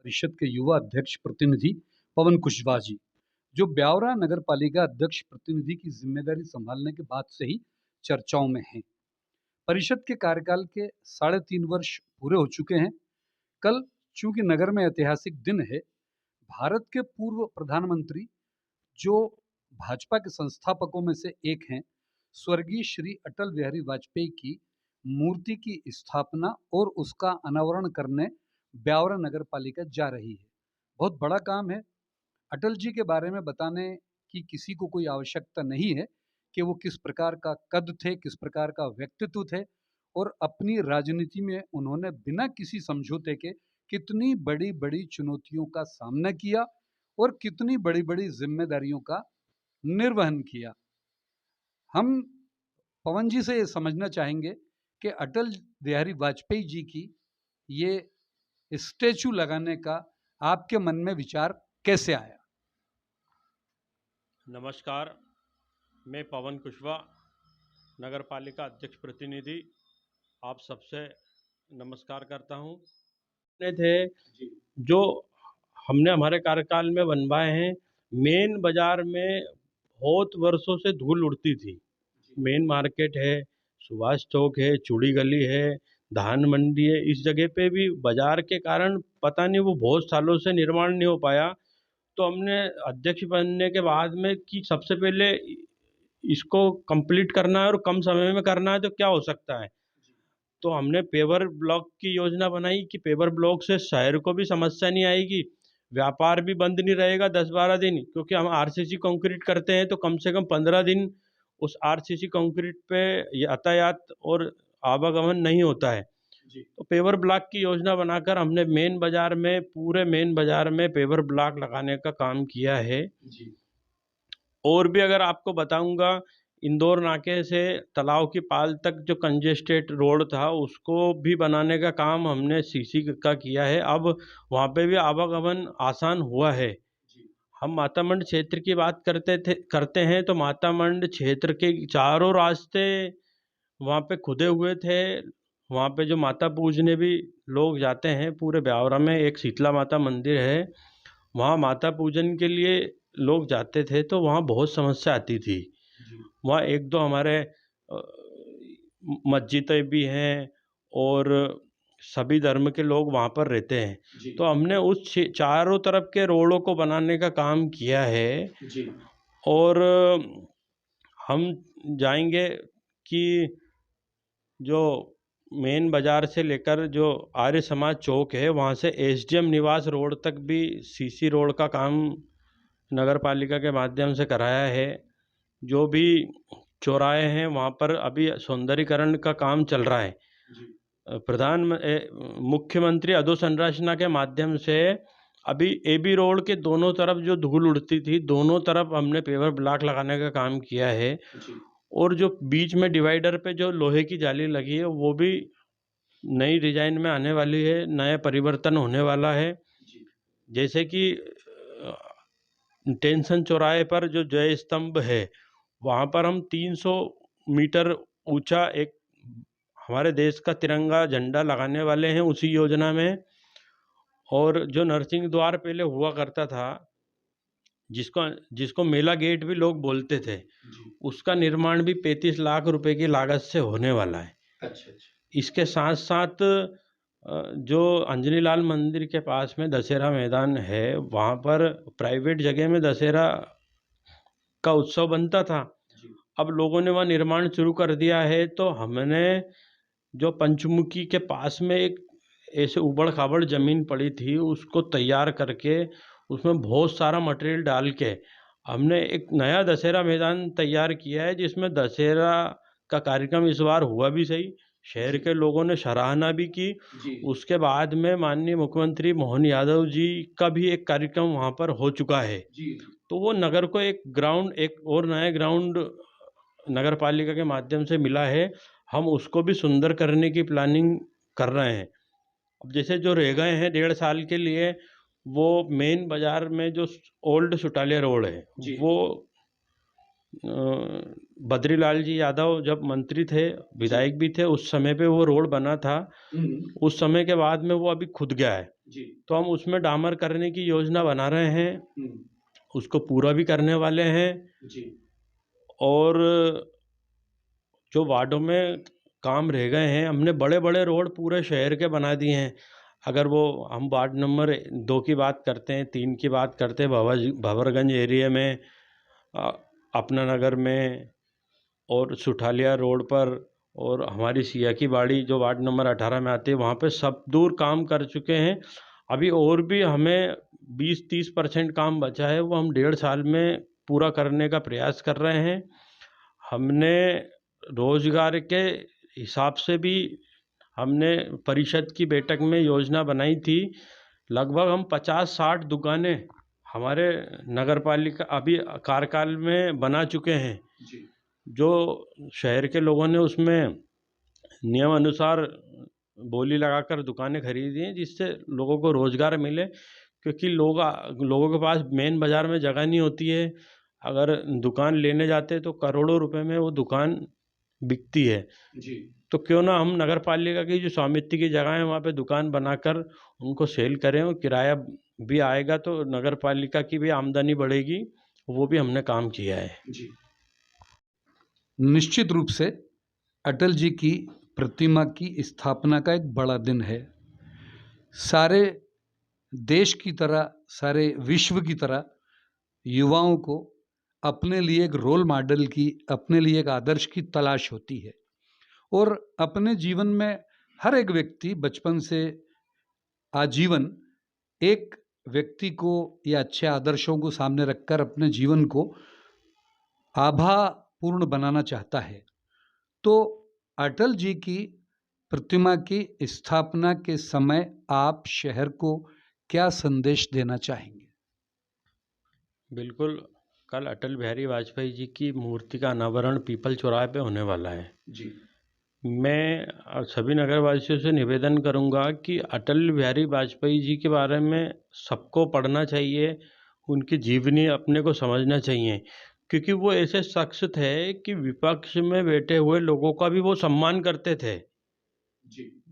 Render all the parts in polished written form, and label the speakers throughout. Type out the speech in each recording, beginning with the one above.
Speaker 1: परिषद के युवा अध्यक्ष प्रतिनिधि पवन कुशवाहा जी, जो ब्यावरा नगर पालिका अध्यक्ष प्रतिनिधि की जिम्मेदारी संभालने के बाद से ही चर्चाओं में हैं। परिषद के कार्यकाल के 3.5 वर्ष पूरे हो चुके हैं। कल चूंकि नगर में ऐतिहासिक दिन है, भारत के पूर्व प्रधानमंत्री, जो भाजपा के संस्थापकों में से एक हैं, स्वर्गीय श्री अटल बिहारी वाजपेयी की मूर्ति की स्थापना और उसका अनावरण करने ब्यावरा नगर पालिका जा रही है। बहुत बड़ा काम है। अटल जी के बारे में बताने की किसी को कोई आवश्यकता नहीं है कि वो किस प्रकार का कद थे, किस प्रकार का व्यक्तित्व थे और अपनी राजनीति में उन्होंने बिना किसी समझौते के कितनी बड़ी बड़ी चुनौतियों का सामना किया और कितनी बड़ी बड़ी जिम्मेदारियों का निर्वहन किया। हम पवन जी से ये समझना चाहेंगे कि अटल बिहारी वाजपेयी जी की ये स्टैचू लगाने का आपके मन में विचार कैसे आया?
Speaker 2: नमस्कार, मैं पवन कुशवाहा, नगर पालिका अध्यक्ष प्रतिनिधि, आप सबसे नमस्कार करता हूँ। थे जो हमने हमारे कार्यकाल में बनवाए हैं। मेन बाजार में बहुत वर्षों से धूल उड़ती थी। मेन मार्केट है, सुभाष चौक है, चूड़ी गली है, धान मंडी है। इस जगह पे भी बाजार के कारण पता नहीं वो बहुत सालों से निर्माण नहीं हो पाया। तो हमने अध्यक्ष बनने के बाद में कि सबसे पहले इसको कंप्लीट करना है और कम समय में करना है, तो क्या हो सकता है। तो हमने पेवर ब्लॉक की योजना बनाई कि पेवर ब्लॉक से शहर को भी समस्या नहीं आएगी, व्यापार भी बंद नहीं रहेगा 10-12 दिन, क्योंकि हम आरसीसी कंक्रीट करते हैं तो कम से कम 15 दिन उस आरसीसी कंक्रीट पे यातायात और आवागमन नहीं होता है। तो पेवर ब्लॉक की योजना बनाकर हमने मेन बाजार में, पूरे मेन बाजार में पेवर ब्लॉक लगाने का काम किया है। और भी अगर आपको बताऊंगा, इंदौर नाके से तालाब की पाल तक जो कंजेस्टेड रोड था उसको भी बनाने का काम हमने सीसी का किया है। अब वहाँ पे भी आवागमन आसान हुआ है। हम मातामंड क्षेत्र की बात करते हैं तो मातामंड क्षेत्र के चारों रास्ते वहाँ पे खुदे हुए थे। वहाँ पे जो माता पूजने भी लोग जाते हैं, पूरे ब्यावरा में एक शीतला माता मंदिर है, वहाँ माता पूजन के लिए लोग जाते थे, तो वहाँ बहुत समस्या आती थी। वहाँ एक दो हमारे मस्जिदें भी हैं और सभी धर्म के लोग वहाँ पर रहते हैं। तो हमने उस चारों तरफ के रोडों को बनाने का काम किया है। और हम जाएंगे कि जो मेन बाजार से लेकर जो आर्य समाज चौक है, वहाँ से एसडीएम निवास रोड तक भी सीसी रोड का काम नगर पालिका के माध्यम से कराया है। जो भी चौराहे हैं वहाँ पर अभी सौंदर्यीकरण का काम चल रहा है। मुख्यमंत्री अधोसंरचना के माध्यम से अभी एबी रोड के दोनों तरफ जो धूल उड़ती थी, दोनों तरफ हमने पेवर ब्लॉक लगाने का काम किया है। और जो बीच में डिवाइडर पे जो लोहे की जाली लगी है, वो भी नई डिजाइन में आने वाली है, नया परिवर्तन होने वाला है। जैसे कि टेंशन चौराहे पर जो जय स्तंभ है, वहाँ पर हम 300 मीटर ऊंचा एक हमारे देश का तिरंगा झंडा लगाने वाले हैं उसी योजना में। और जो नरसिंह द्वार पहले हुआ करता था, जिसको मेला गेट भी लोग बोलते थे, उसका निर्माण भी 35 लाख रुपए की लागत से होने वाला है। अच्छा। इसके साथ साथ जो अंजनी लाल मंदिर के पास में दशहरा मैदान है, वहाँ पर प्राइवेट जगह में दशहरा का उत्सव बनता था। अब लोगों ने वहाँ निर्माण शुरू कर दिया है, तो हमने जो पंचमुखी के पास में एक ऐसे उबड़ खाबड़ जमीन पड़ी थी, उसको तैयार करके उसमें बहुत सारा मटेरियल डाल के हमने एक नया दशहरा मैदान तैयार किया है, जिसमें दशहरा का कार्यक्रम इस बार हुआ भी सही। शहर के लोगों ने सराहना भी की। उसके बाद में माननीय मुख्यमंत्री मोहन यादव जी का भी एक कार्यक्रम वहाँ पर हो चुका है। तो वो नगर को एक और नया ग्राउंड नगर पालिका के माध्यम से मिला है। हम उसको भी सुंदर करने की प्लानिंग कर रहे हैं। अब जैसे जो रह गए हैं 1.5 साल के लिए, वो मेन बाजार में जो ओल्ड सुटालिया रोड है, वो बद्रीलाल जी यादव जब मंत्री थे, विधायक भी थे, उस समय पे वो रोड बना था। उस समय के बाद में वो अभी खुद गया है। तो हम उसमें डामर करने की योजना बना रहे हैं, उसको पूरा भी करने वाले हैं। और जो वार्डों में काम रह गए हैं, हमने बड़े बड़े रोड पूरे शहर के बना दिए हैं। अगर वो हम वार्ड नंबर 2 की बात करते हैं, 3 की बात करते हैं, भंवरगंज एरिया में, अ, अपना नगर में, और सुठालिया रोड पर, और हमारी सिया की बाड़ी जो वार्ड नंबर 18 में आती है, वहाँ पे सब दूर काम कर चुके हैं। अभी और भी हमें 20-30% काम बचा है, वो हम 1.5 साल में पूरा करने का प्रयास कर रहे हैं। हमने रोजगार के हिसाब से भी हमने परिषद की बैठक में योजना बनाई थी। लगभग हम 50-60 दुकानें हमारे नगर पालिका अभी कार्यकाल में बना चुके हैं, जो शहर के लोगों ने उसमें नियम अनुसार बोली लगाकर दुकानें खरीदी हैं, जिससे लोगों को रोजगार मिले। क्योंकि लोगों के पास मेन बाजार में जगह नहीं होती है। अगर दुकान लेने जाते तो करोड़ों रुपए में वो दुकान बिकती है। तो क्यों ना हम नगर पालिका की जो स्वामित्व की जगह है, वहाँ पे दुकान बनाकर उनको सेल करें, और किराया भी आएगा तो नगर पालिका की भी आमदनी बढ़ेगी। वो भी हमने काम किया है।
Speaker 1: निश्चित रूप से अटल जी की प्रतिमा की स्थापना का एक बड़ा दिन है। सारे देश की तरह, सारे विश्व की तरह युवाओं को अपने लिए एक रोल मॉडल की, अपने लिए एक आदर्श की तलाश होती है। और अपने जीवन में हर एक व्यक्ति बचपन से आजीवन एक व्यक्ति को या अच्छे आदर्शों को सामने रखकर अपने जीवन को आभापूर्ण बनाना चाहता है। तो अटल जी की प्रतिमा की स्थापना के समय आप शहर को क्या संदेश देना चाहेंगे?
Speaker 2: बिल्कुल, कल अटल बिहारी वाजपेयी जी की मूर्ति का अनावरण पीपल चौराहे पे होने वाला है। मैं सभी नगरवासियों से निवेदन करूंगा कि अटल बिहारी वाजपेयी जी के बारे में सबको पढ़ना चाहिए, उनकी जीवनी अपने को समझना चाहिए। क्योंकि वो ऐसे शख्स थे कि विपक्ष में बैठे हुए लोगों का भी वो सम्मान करते थे।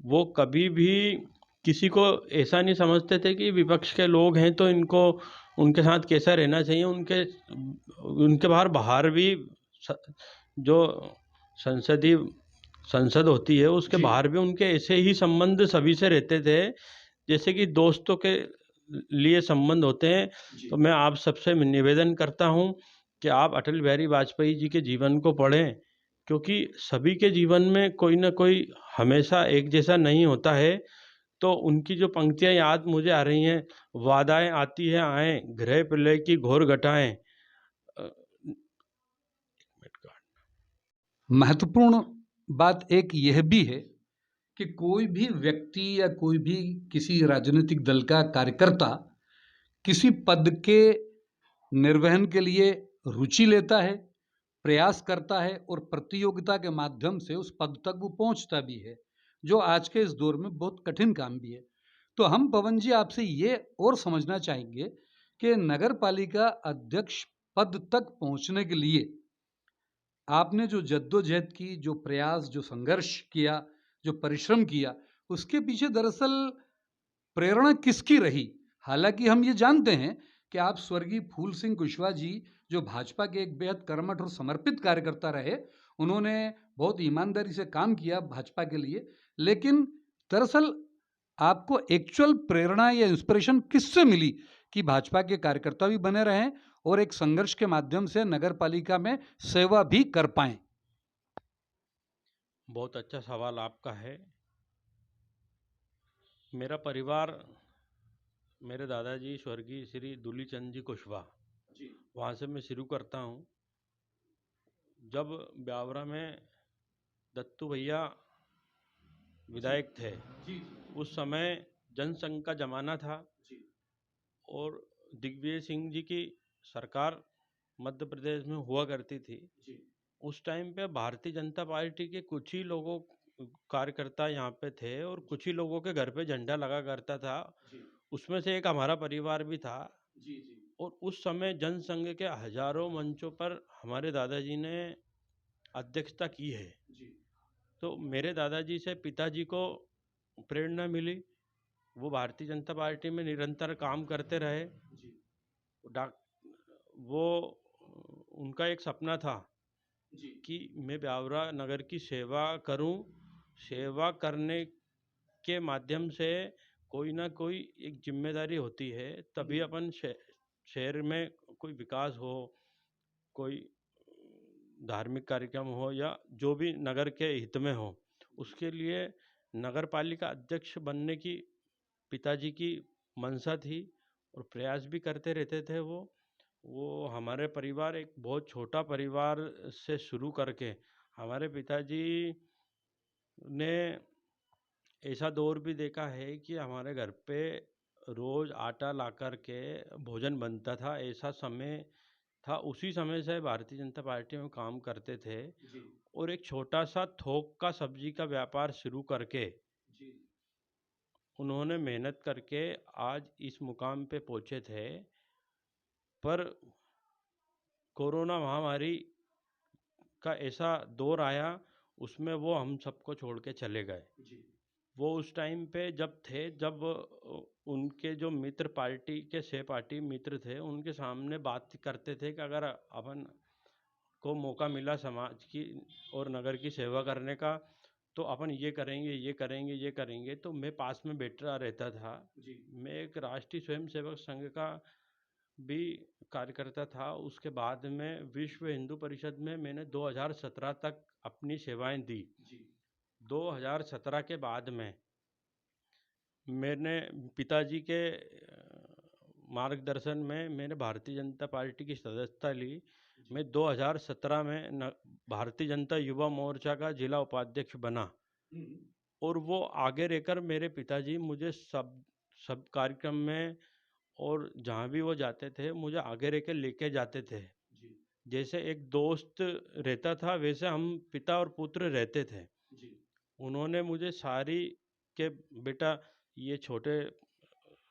Speaker 2: वो कभी भी किसी को ऐसा नहीं समझते थे कि विपक्ष के लोग हैं तो इनको उनके साथ कैसा रहना चाहिए। उनके बाहर भी जो संसदीय संसद होती है, उसके बाहर भी उनके ऐसे ही संबंध सभी से रहते थे, जैसे कि दोस्तों के लिए संबंध होते हैं। तो मैं आप सबसे निवेदन करता हूं कि आप अटल बिहारी वाजपेयी जी के जीवन को पढ़ें, क्योंकि सभी के जीवन में कोई ना कोई हमेशा एक जैसा नहीं होता है। तो उनकी जो पंक्तियां याद मुझे आ रही हैं, वादाएं आती है आए, गृह प्रलय की घोर घटाएं।
Speaker 1: महत्वपूर्ण बात एक यह भी है कि कोई भी व्यक्ति या कोई भी किसी राजनीतिक दल का कार्यकर्ता किसी पद के निर्वहन के लिए रुचि लेता है, प्रयास करता है और प्रतियोगिता के माध्यम से उस पद तक वो पहुंचता भी है, जो आज के इस दौर में बहुत कठिन काम भी है। तो हम पवन जी आपसे ये और समझना चाहेंगे कि नगर पालिका अध्यक्ष पद तक पहुंचने के लिए आपने जो जद्दोजहद की, जो प्रयास, जो संघर्ष किया, जो परिश्रम किया, उसके पीछे दरअसल प्रेरणा किसकी रही? हालांकि हम ये जानते हैं कि आप स्वर्गीय फूल सिंह कुशवाहा जी, जो भाजपा के एक बेहद कर्मठ और समर्पित कार्यकर्ता रहे, उन्होंने बहुत ईमानदारी से काम किया भाजपा के लिए। लेकिन दरअसल आपको एक्चुअल प्रेरणा या इंस्पिरेशन किससे मिली कि भाजपा के कार्यकर्ता भी बने रहें और एक संघर्ष के माध्यम से नगर पालिका में सेवा भी कर पाएं?
Speaker 2: बहुत अच्छा सवाल आपका है। मेरा परिवार, मेरे दादाजी स्वर्गीय श्री दूलीचंद जी कुशवाहा, वहाँ से मैं शुरू करता हूँ। जब ब्यावरा में दत्तू भैया विधायक थे, उस समय जनसंघ का जमाना था और दिग्विजय सिंह जी की सरकार मध्य प्रदेश में हुआ करती थी। उस टाइम पे भारतीय जनता पार्टी के कुछ ही लोगों कार्यकर्ता यहाँ पे थे और कुछ ही लोगों के घर पे झंडा लगा करता था। उसमें से एक हमारा परिवार भी था। और उस समय जनसंघ के हजारों मंचों पर हमारे दादाजी ने अध्यक्षता की है। तो मेरे दादाजी से पिताजी को प्रेरणा मिली। वो भारतीय जनता पार्टी में निरंतर काम करते रहे। डॉक वो उनका एक सपना था कि मैं ब्यावरा नगर की सेवा करूं। सेवा करने के माध्यम से कोई ना कोई एक जिम्मेदारी होती है, तभी अपन शहर में कोई विकास हो, कोई धार्मिक कार्यक्रम हो या जो भी नगर के हित में हो, उसके लिए नगर पालिका अध्यक्ष बनने की पिताजी की मंशा थी और प्रयास भी करते रहते थे। वो हमारे परिवार एक बहुत छोटा परिवार से शुरू करके हमारे पिताजी ने ऐसा दौर भी देखा है कि हमारे घर पे रोज आटा ला कर के भोजन बनता था। ऐसा समय था, उसी समय से भारतीय जनता पार्टी में काम करते थे और एक छोटा सा थोक का सब्जी का व्यापार शुरू करके उन्होंने मेहनत करके आज इस मुकाम पे पहुंचे थे। पर कोरोना महामारी का ऐसा दौर आया, उसमें वो हम सबको छोड़ के चले गए। वो उस टाइम पे जब थे, जब उनके जो मित्र पार्टी के सहपाठी मित्र थे, उनके सामने बात करते थे कि अगर अपन को मौका मिला समाज की और नगर की सेवा करने का, तो अपन ये करेंगे, ये करेंगे, ये करेंगे। तो मैं पास में बैठा रहता था। मैं एक राष्ट्रीय स्वयंसेवक संघ का भी कार्यकर्ता था। उसके बाद में विश्व हिंदू परिषद में मैंने 2017 तक अपनी सेवाएं दी। 2017 के बाद में मैंने पिताजी के मार्गदर्शन में मैंने भारतीय जनता पार्टी की सदस्यता ली। मैं 2017 में भारतीय जनता युवा मोर्चा का जिला उपाध्यक्ष बना और वो आगे रहकर मेरे पिताजी मुझे सब कार्यक्रम में और जहाँ भी वो जाते थे मुझे आगे रहकर लेके जाते थे। जैसे एक दोस्त रहता था, वैसे हम पिता और पुत्र रहते थे। उन्होंने मुझे सारी के बेटा ये छोटे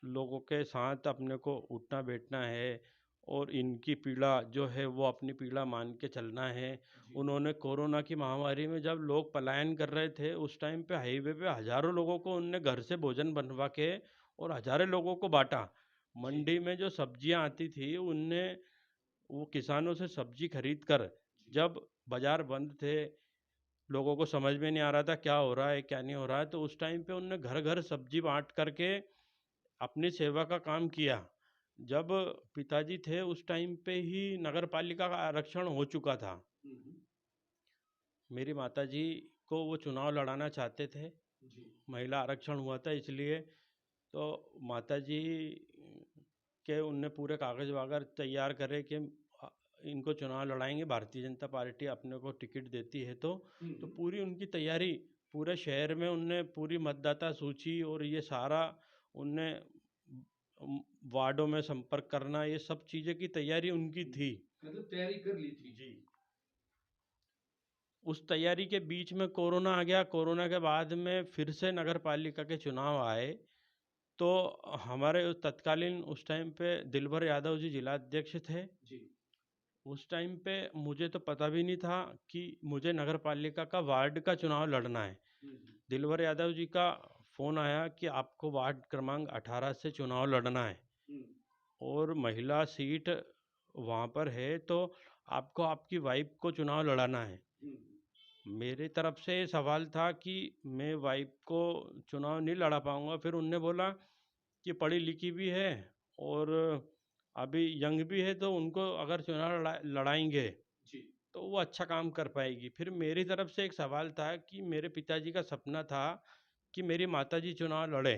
Speaker 2: लोगों के साथ अपने को उठना बैठना है और इनकी पीड़ा जो है वो अपनी पीड़ा मान के चलना है। उन्होंने कोरोना की महामारी में जब लोग पलायन कर रहे थे, उस टाइम पे हाईवे पे हजारों लोगों को उनने घर से भोजन बनवा के और हजारों लोगों को बांटा। मंडी में जो सब्जियां आती थी, उनने वो किसानों से सब्जी खरीद कर, जब बाजार बंद थे, लोगों को समझ में नहीं आ रहा था क्या हो रहा है क्या नहीं हो रहा है, तो उस टाइम पे उनने घर घर सब्जी बांट करके अपनी सेवा का काम किया। जब पिताजी थे उस टाइम पे ही नगर पालिका का आरक्षण हो चुका था। मेरी माताजी को वो चुनाव लड़ाना चाहते थे, महिला आरक्षण हुआ था इसलिए। तो माताजी के उनने पूरे कागज वागज तैयार करे कि इनको चुनाव लड़ाएंगे, भारतीय जनता पार्टी अपने को टिकट देती है। तो पूरी उनकी तैयारी, पूरे शहर में उनने पूरी मतदाता सूची और ये सारा उनने वार्डों में संपर्क करना, ये सब चीजें की तैयारी उनकी थी।
Speaker 1: मतलब तैयारी कर ली थी
Speaker 2: जी। उस तैयारी के बीच में कोरोना आ गया। कोरोना के बाद में फिर से नगर पालिका के चुनाव आए, तो हमारे तत्कालीन उस टाइम पे दिलबर यादव जी जिलाध्यक्ष थे। उस टाइम पे मुझे तो पता भी नहीं था कि मुझे नगर पालिका का वार्ड का चुनाव लड़ना है। दिलबर यादव जी का फोन आया कि आपको वार्ड क्रमांक 18 से चुनाव लड़ना है और महिला सीट वहाँ पर है, तो आपको आपकी वाइफ को चुनाव लड़ाना है। मेरी तरफ से ये सवाल था कि मैं वाइफ को चुनाव नहीं लड़ा पाऊंगा। फिर उनने बोला कि पढ़ी लिखी भी है और अभी यंग भी है, तो उनको अगर चुनाव लड़ाएंगे तो वो अच्छा काम कर पाएगी। फिर मेरी तरफ से एक सवाल था कि मेरे पिताजी का सपना था कि मेरी माताजी चुनाव लड़े,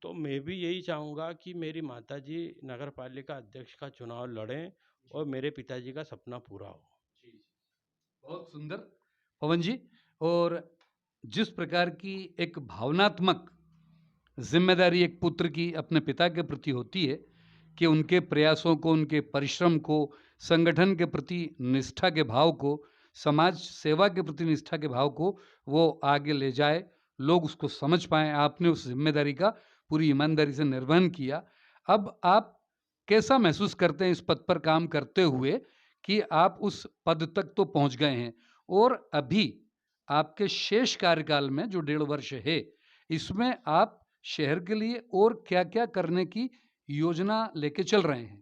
Speaker 2: तो मैं भी यही चाहूँगा कि मेरी माताजी नगर पालिका अध्यक्ष का चुनाव लड़ें और मेरे पिताजी का सपना पूरा हो।
Speaker 1: बहुत सुंदर पवन जी। और जिस प्रकार की एक भावनात्मक जिम्मेदारी एक पुत्र की अपने पिता के प्रति होती है कि उनके प्रयासों को, उनके परिश्रम को, संगठन के प्रति निष्ठा के भाव को, समाज सेवा के प्रति निष्ठा के भाव को वो आगे ले जाए, लोग उसको समझ पाएं। आपने उस जिम्मेदारी का पूरी ईमानदारी से निर्वहन किया। अब आप कैसा महसूस करते हैं इस पद पर काम करते हुए कि आप उस पद तक तो पहुँच गए हैं और अभी आपके शेष कार्यकाल में जो 1.5 वर्ष है, इसमें आप शहर के लिए और क्या-क्या करने की योजना लेके चल रहे हैं?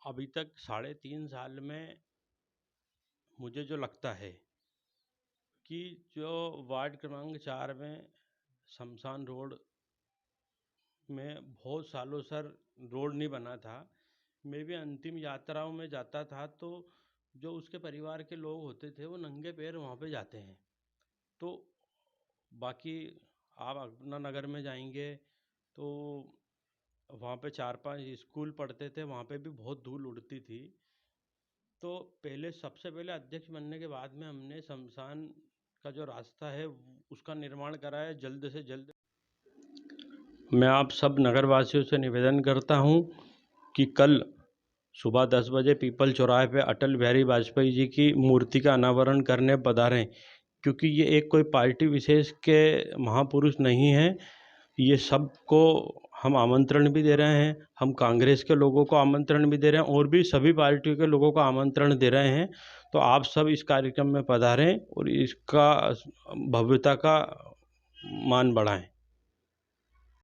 Speaker 2: अभी तक 3.5 साल में मुझे जो लगता है कि जो वार्ड क्रमांक 4 में शमशान रोड में बहुत सालों सर रोड नहीं बना था। मैं भी अंतिम यात्राओं में जाता था तो जो उसके परिवार के लोग होते थे वो नंगे पैर वहाँ पे जाते हैं। तो बाकी आप अपना नगर में जाएंगे तो वहाँ पे 4-5 स्कूल पढ़ते थे, वहाँ पे भी बहुत धूल उड़ती थी। तो पहले सबसे पहले अध्यक्ष बनने के बाद में हमने शमशान का जो रास्ता है उसका निर्माण करा है जल्द से जल्द। मैं आप सब नगरवासियों से निवेदन करता हूँ कि कल सुबह 10 बजे पीपल चौराहे पे अटल बिहारी वाजपेयी जी की मूर्ति का अनावरण करने पधारें, क्योंकि ये एक कोई पार्टी विशेष के महापुरुष नहीं हैं। ये सबको हम आमंत्रण भी दे रहे हैं, हम कांग्रेस के लोगों को आमंत्रण भी दे रहे हैं और भी सभी पार्टियों के लोगों को आमंत्रण दे रहे हैं। तो आप सब इस कार्यक्रम में पधारें और इसका भव्यता का मान बढ़ाएं।